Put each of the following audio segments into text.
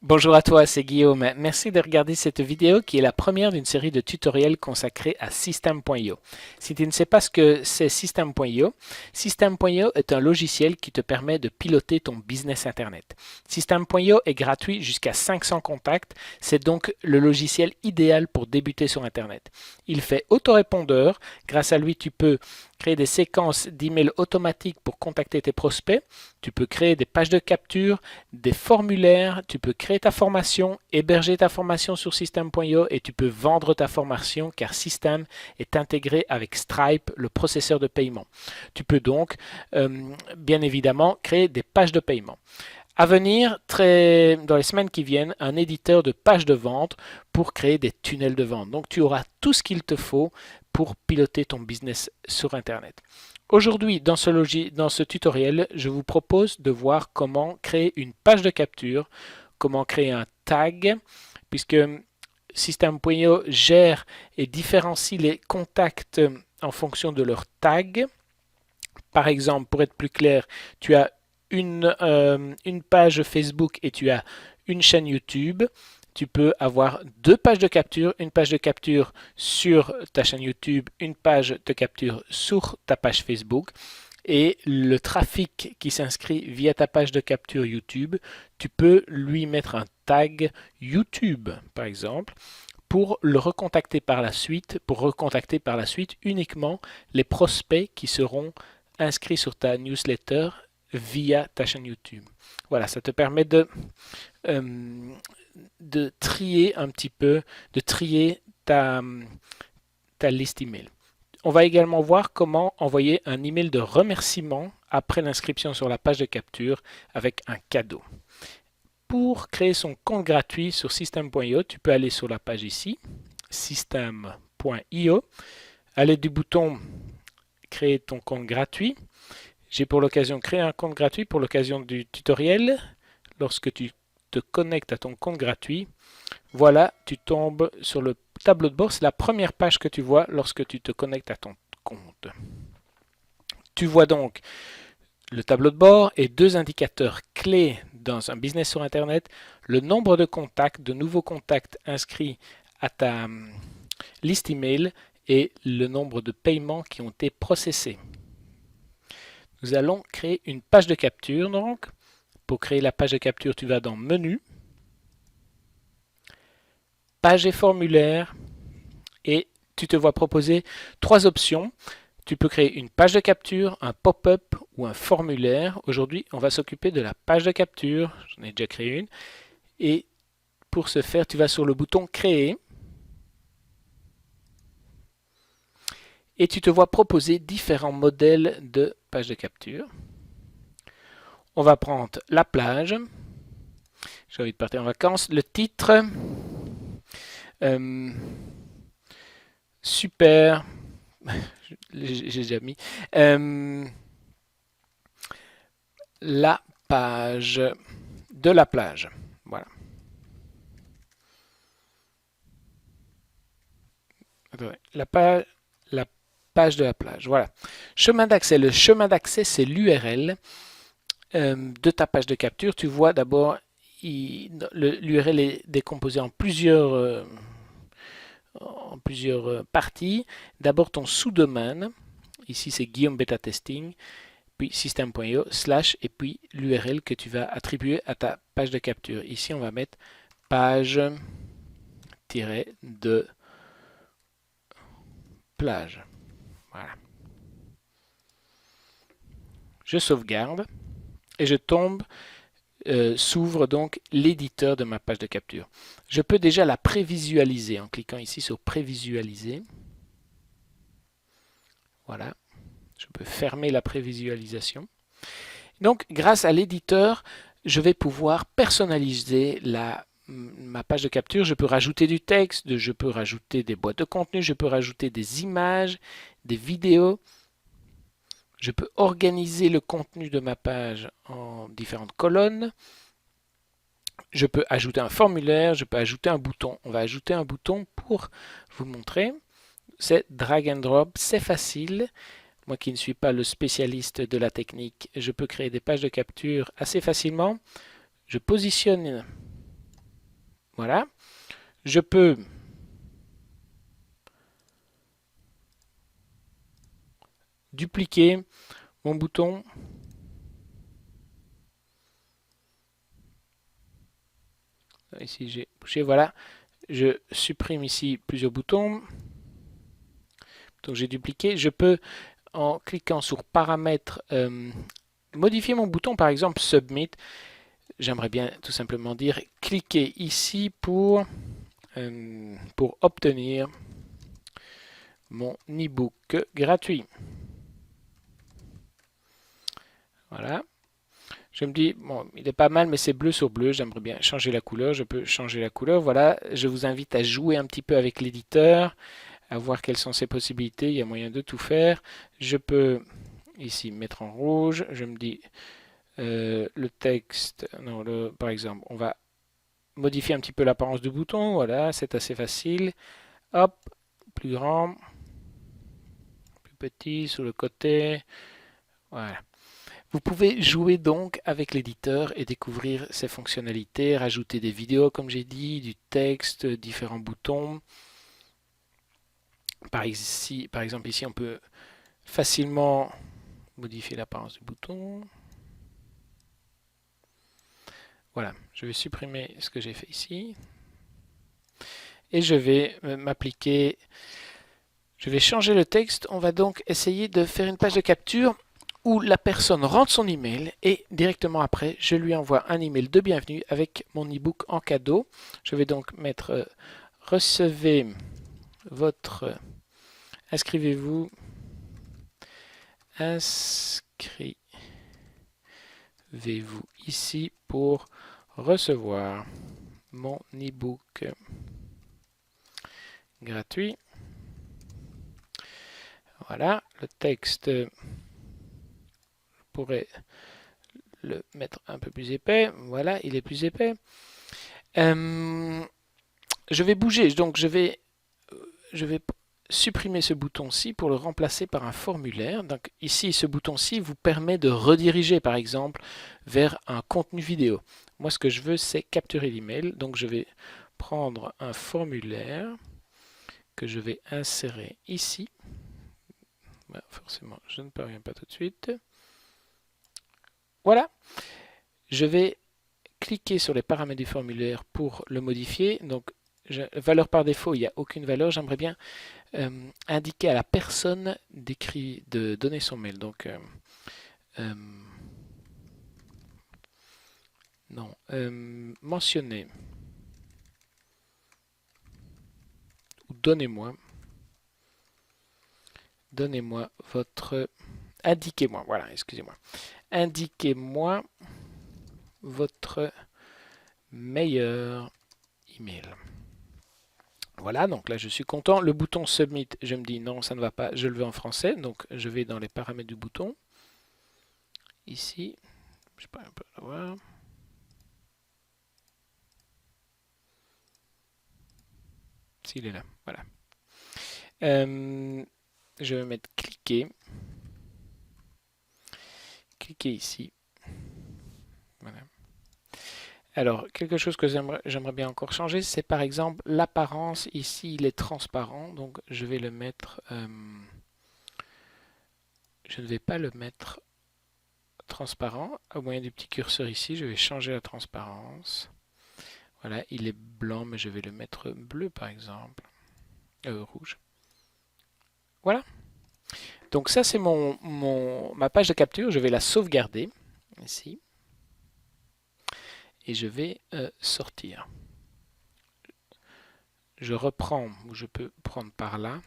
Bonjour à toi, c'est Guillaume. Merci de regarder cette vidéo qui est la première d'une série de tutoriels consacrés à System.io. Si tu ne sais pas ce que c'est System.io, System.io est un logiciel qui te permet de piloter ton business Internet. System.io est gratuit jusqu'à 500 contacts. C'est donc le logiciel idéal pour débuter sur Internet. Il fait autorépondeur. Grâce à lui, tu peux créer des séquences d'emails automatiques pour contacter tes prospects. Tu peux créer des pages de capture, des formulaires, tu peux créer ta formation, héberger ta formation sur System.io et tu peux vendre ta formation car System est intégré avec Stripe, le processeur de paiement. Tu peux donc, bien évidemment, créer des pages de paiement. À venir, dans les semaines qui viennent, un éditeur de pages de vente pour créer des tunnels de vente. Donc tu auras tout ce qu'il te faut pour piloter ton business sur Internet. Aujourd'hui, dans ce tutoriel, je vous propose de voir comment créer une page de capture, comment créer un tag, puisque System.io gère et différencie les contacts en fonction de leur tag. Par exemple, pour être plus clair, tu as une page Facebook et tu as une chaîne YouTube. Tu peux avoir deux pages de capture, une page de capture sur ta chaîne YouTube, une page de capture sur ta page Facebook. Et le trafic qui s'inscrit via ta page de capture YouTube, tu peux lui mettre un tag YouTube, par exemple, pour le recontacter par la suite, uniquement les prospects qui seront inscrits sur ta newsletter via ta chaîne YouTube. Voilà, ça te permet de trier un petit peu, de trier ta liste email. On va également voir comment envoyer un email de remerciement après l'inscription sur la page de capture avec un cadeau. Pour créer son compte gratuit sur System.io, tu peux aller sur la page ici, System.io, aller du bouton créer ton compte gratuit. J'ai pour l'occasion créé un compte gratuit pour l'occasion du tutoriel. Lorsque tu te connectes à ton compte gratuit, voilà, tu tombes sur le tableau de bord. C'est la première page que tu vois lorsque tu te connectes à ton compte. Tu vois donc le tableau de bord et deux indicateurs clés dans un business sur Internet, le nombre de contacts, de nouveaux contacts inscrits à ta liste email et le nombre de paiements qui ont été processés. Nous allons créer une page de capture donc. Pour créer la page de capture, tu vas dans Menu, Page et formulaire et tu te vois proposer trois options. Tu peux créer une page de capture, un pop-up ou un formulaire. Aujourd'hui, on va s'occuper de la page de capture. J'en ai déjà créé une. Et pour ce faire, tu vas sur le bouton Créer. Et tu te vois proposer différents modèles de page de capture. On va prendre la plage. J'ai envie de partir en vacances. Le titre. Super. J'ai déjà mis. La page de la plage. Voilà. La page de la plage. Voilà. Chemin d'accès. Le chemin d'accès, c'est l'URL de ta page de capture. Tu vois d'abord, l'URL est décomposé en plusieurs parties. D'abord ton sous-domaine. Ici, c'est Guillaume Beta Testing. Puis system.io / et puis l'URL que tu vas attribuer à ta page de capture. Ici, on va mettre page-de plage. Voilà. Je sauvegarde et s'ouvre donc l'éditeur de ma page de capture. Je peux déjà la prévisualiser en cliquant ici sur prévisualiser. Voilà. Je peux fermer la prévisualisation. Donc, grâce à l'éditeur, je vais pouvoir personnaliser ma page de capture. Je peux rajouter du texte, je peux rajouter des boîtes de contenu, je peux rajouter des images, des vidéos. Je peux organiser le contenu de ma page en différentes colonnes. Je peux ajouter un formulaire, je peux ajouter un bouton. On va ajouter un bouton pour vous montrer. C'est drag and drop, c'est facile. Moi qui ne suis pas le spécialiste de la technique, je peux créer des pages de capture assez facilement. Je positionne Voilà. Je peux dupliquer mon bouton. Ici, j'ai bougé. Voilà. Je supprime ici plusieurs boutons. Donc, j'ai dupliqué. Je peux, en cliquant sur paramètres, modifier mon bouton, par exemple Submit. J'aimerais bien tout simplement dire cliquez ici pour obtenir mon e-book gratuit. Voilà. Je me dis, bon, il est pas mal, mais c'est bleu sur bleu. J'aimerais bien changer la couleur. Je peux changer la couleur. Voilà. Je vous invite à jouer un petit peu avec l'éditeur, à voir quelles sont ses possibilités. Il y a moyen de tout faire. Je peux ici mettre en rouge. Je me dis, le texte, non, par exemple, on va modifier un petit peu l'apparence du bouton. Voilà, c'est assez facile. Hop, plus grand, plus petit, sur le côté. Voilà. Vous pouvez jouer donc avec l'éditeur et découvrir ses fonctionnalités, rajouter des vidéos comme j'ai dit, du texte, différents boutons. Par exemple ici on peut facilement modifier l'apparence du bouton. Voilà, je vais supprimer ce que j'ai fait ici. Et je vais m'appliquer, je vais changer le texte. On va donc essayer de faire une page de capture où la personne rentre son email et directement après, je lui envoie un email de bienvenue avec mon e-book en cadeau. Je vais donc mettre recevez votre inscrivez-vous ici pour recevoir mon e-book gratuit. Voilà, le texte, je pourrais le mettre un peu plus épais. Voilà, il est plus épais. Je vais bouger, donc je vais supprimer ce bouton-ci pour le remplacer par un formulaire. Donc ici, ce bouton-ci vous permet de rediriger, par exemple, vers un contenu vidéo. Moi, ce que je veux, c'est capturer l'email. Donc je vais prendre un formulaire que je vais insérer ici. Forcément, je ne parviens pas tout de suite. Voilà. Je vais cliquer sur les paramètres du formulaire pour le modifier. Donc, valeur par défaut, il n'y a aucune valeur. J'aimerais bien indiquer à la personne de donner son mail. Donc, non, mentionner ou donnez-moi votre, indiquez-moi, voilà, excusez-moi, indiquez-moi votre meilleur email. Voilà, donc là je suis content. Le bouton Submit, je me dis non, ça ne va pas, je le veux en français. Donc je vais dans les paramètres du bouton. Ici, je peux un peu l'avoir. S'il est là, voilà. Je vais mettre cliquer. Cliquez ici. Voilà. Alors, quelque chose que j'aimerais bien encore changer, c'est par exemple l'apparence. Ici, il est transparent, donc je vais le mettre... je ne vais pas le mettre transparent. Au moyen du petit curseur ici, je vais changer la transparence. Voilà, il est blanc, mais je vais le mettre bleu par exemple. Rouge. Voilà. Donc ça, c'est ma page de capture. Je vais la sauvegarder ici. Et je vais sortir. Je reprends, ou je peux prendre par là.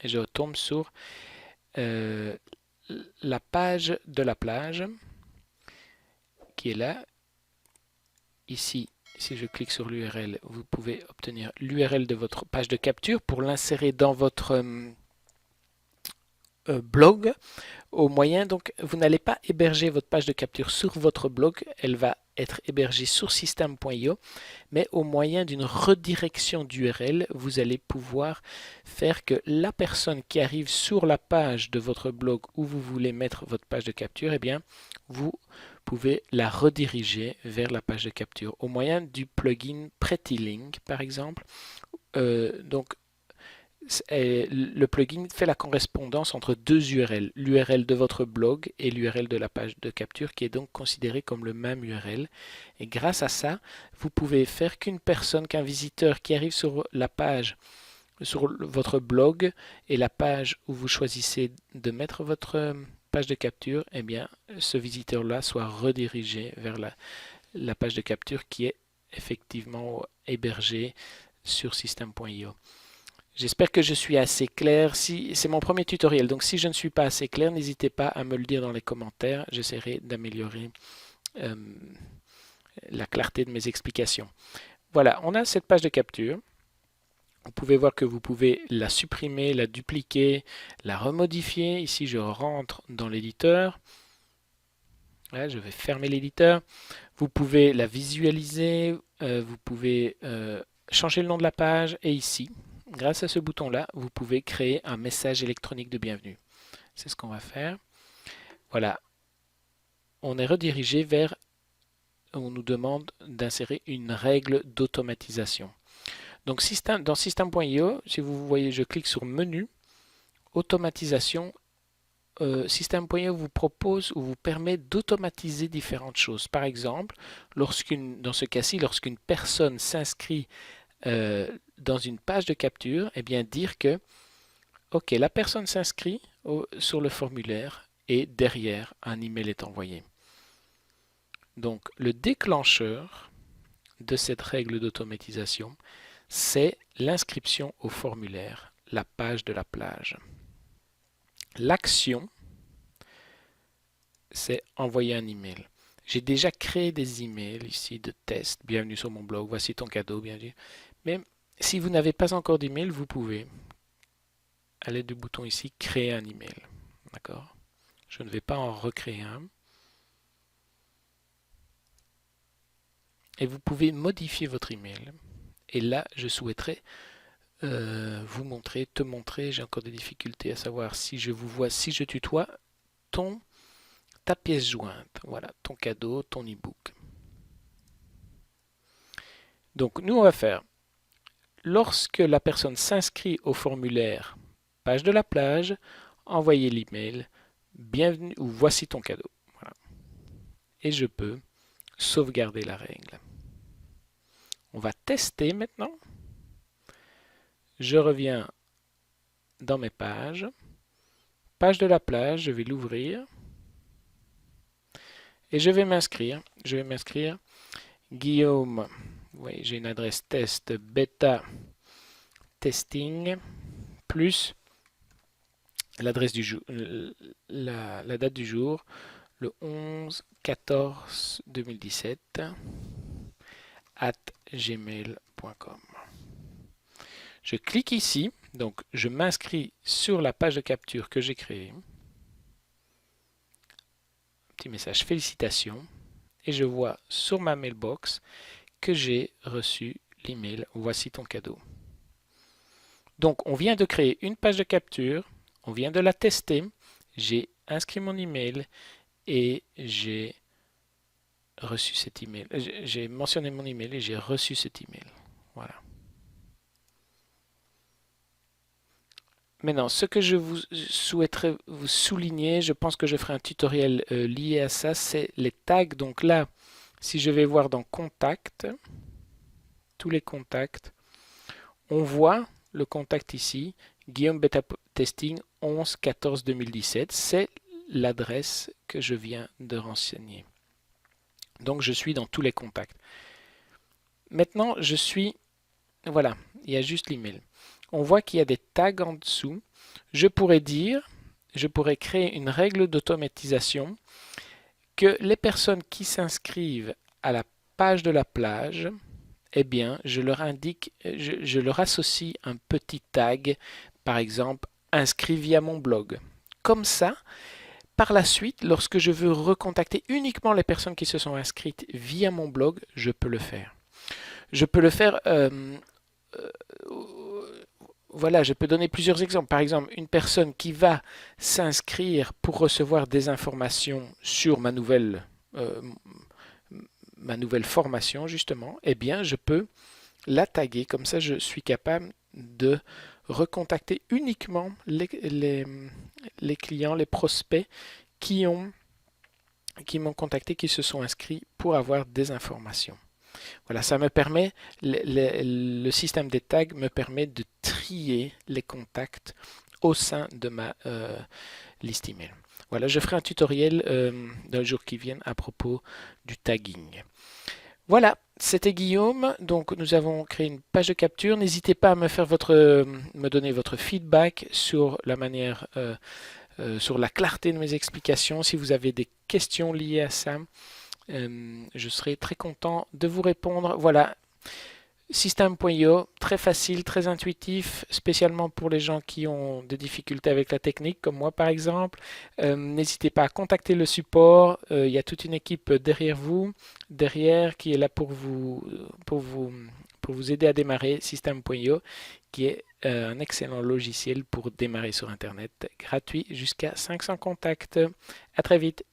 Et je retombe sur la page de la plage qui est là. Ici, si je clique sur l'URL, vous pouvez obtenir l'URL de votre page de capture pour l'insérer dans votre blog. Au moyen, donc, vous n'allez pas héberger votre page de capture sur votre blog, elle va être hébergée sur system.io, mais au moyen d'une redirection d'URL, vous allez pouvoir faire que la personne qui arrive sur la page de votre blog où vous voulez mettre votre page de capture, eh bien, vous pouvez la rediriger vers la page de capture au moyen du plugin PrettyLink, par exemple. Donc, le plugin fait la correspondance entre deux URL, l'URL de votre blog et l'URL de la page de capture, qui est donc considéré comme le même URL. Et grâce à ça, vous pouvez faire qu'un visiteur qui arrive sur la page, sur votre blog et la page où vous choisissez de mettre votre page de capture, eh bien, ce visiteur-là soit redirigé vers la page de capture qui est effectivement hébergée sur system.io. J'espère que je suis assez clair. C'est mon premier tutoriel, donc si je ne suis pas assez clair, n'hésitez pas à me le dire dans les commentaires. J'essaierai d'améliorer la clarté de mes explications. Voilà, on a cette page de capture. Vous pouvez voir que vous pouvez la supprimer, la dupliquer, la remodifier. Ici, je rentre dans l'éditeur. Là, je vais fermer l'éditeur. Vous pouvez la visualiser. Vous pouvez changer le nom de la page. Et ici, grâce à ce bouton-là, vous pouvez créer un message électronique de bienvenue. C'est ce qu'on va faire. Voilà. On est redirigé vers... On nous demande d'insérer une règle d'automatisation. Donc dans system.io, si vous voyez, je clique sur menu, automatisation. System.io vous propose ou vous permet d'automatiser différentes choses. Par exemple, dans ce cas-ci, lorsqu'une personne s'inscrit dans une page de capture, eh bien dire que ok, la personne s'inscrit sur le formulaire et derrière un email est envoyé. Donc le déclencheur de cette règle d'automatisation, c'est l'inscription au formulaire, la page de la plage. L'action, c'est envoyer un email. J'ai déjà créé des emails ici de test. Bienvenue sur mon blog, voici ton cadeau, bienvenue. Mais si vous n'avez pas encore d'email, vous pouvez, à l'aide du bouton ici, créer un email. D'accord? Je ne vais pas en recréer un. Et vous pouvez modifier votre email. Et là, je souhaiterais vous montrer, te montrer, j'ai encore des difficultés à savoir si je vous vois, si je tutoie, ta pièce jointe. Voilà, ton cadeau, ton e-book. Donc, nous, on va faire, lorsque la personne s'inscrit au formulaire, page de la plage, envoyer l'email, bienvenue ou voici ton cadeau. Voilà. Et je peux sauvegarder la règle. On va tester maintenant. Je reviens dans mes pages. Page de la plage, je vais l'ouvrir. Et je vais m'inscrire. Je vais m'inscrire. Guillaume, oui, j'ai une adresse test bêta testing plus l'adresse du jour, la date du jour, le 11-14-2017 @gmail.com. Je clique ici, donc je m'inscris sur la page de capture que j'ai créée. Petit message félicitations et je vois sur ma mailbox que j'ai reçu l'email voici ton cadeau. Donc on vient de créer une page de capture, on vient de la tester, j'ai inscrit mon email et j'ai reçu cet email. J'ai mentionné mon email et j'ai reçu cet email. Voilà. Maintenant, ce que je vous souhaiterais vous souligner, je pense que je ferai un tutoriel lié à ça, c'est les tags. Donc là, si je vais voir dans Contact, tous les contacts, on voit le contact ici, Guillaume Beta Testing 11-14-2017. C'est l'adresse que je viens de renseigner. Donc je suis dans tous les contacts. Maintenant, je suis... Voilà, il y a juste l'email. On voit qu'il y a des tags en dessous. Je pourrais créer une règle d'automatisation que les personnes qui s'inscrivent à la page de la plage, eh bien, je leur indique, je leur associe un petit tag, par exemple, inscrit via mon blog. Comme ça, par la suite, lorsque je veux recontacter uniquement les personnes qui se sont inscrites via mon blog, je peux le faire. Je peux le faire... voilà, je peux donner plusieurs exemples. Par exemple, une personne qui va s'inscrire pour recevoir des informations sur ma nouvelle ma nouvelle formation justement, eh bien je peux la taguer. Comme ça, je suis capable de recontacter uniquement les clients, les prospects qui m'ont contacté, qui se sont inscrits pour avoir des informations. Voilà, ça me permet, le système des tags me permet de trier les contacts au sein de ma liste email. Voilà, je ferai un tutoriel dans les jours qui viennent à propos du tagging. Voilà, c'était Guillaume. Donc, nous avons créé une page de capture. N'hésitez pas à me donner votre feedback sur la manière, sur la clarté de mes explications. Si vous avez des questions liées à ça, je serai très content de vous répondre. Voilà, System.io, très facile, très intuitif, spécialement pour les gens qui ont des difficultés avec la technique, comme moi par exemple. N'hésitez pas à contacter le support. Il y a toute une équipe derrière vous, qui est là pour vous aider à démarrer System.io, qui est un excellent logiciel pour démarrer sur Internet, gratuit jusqu'à 500 contacts. À très vite.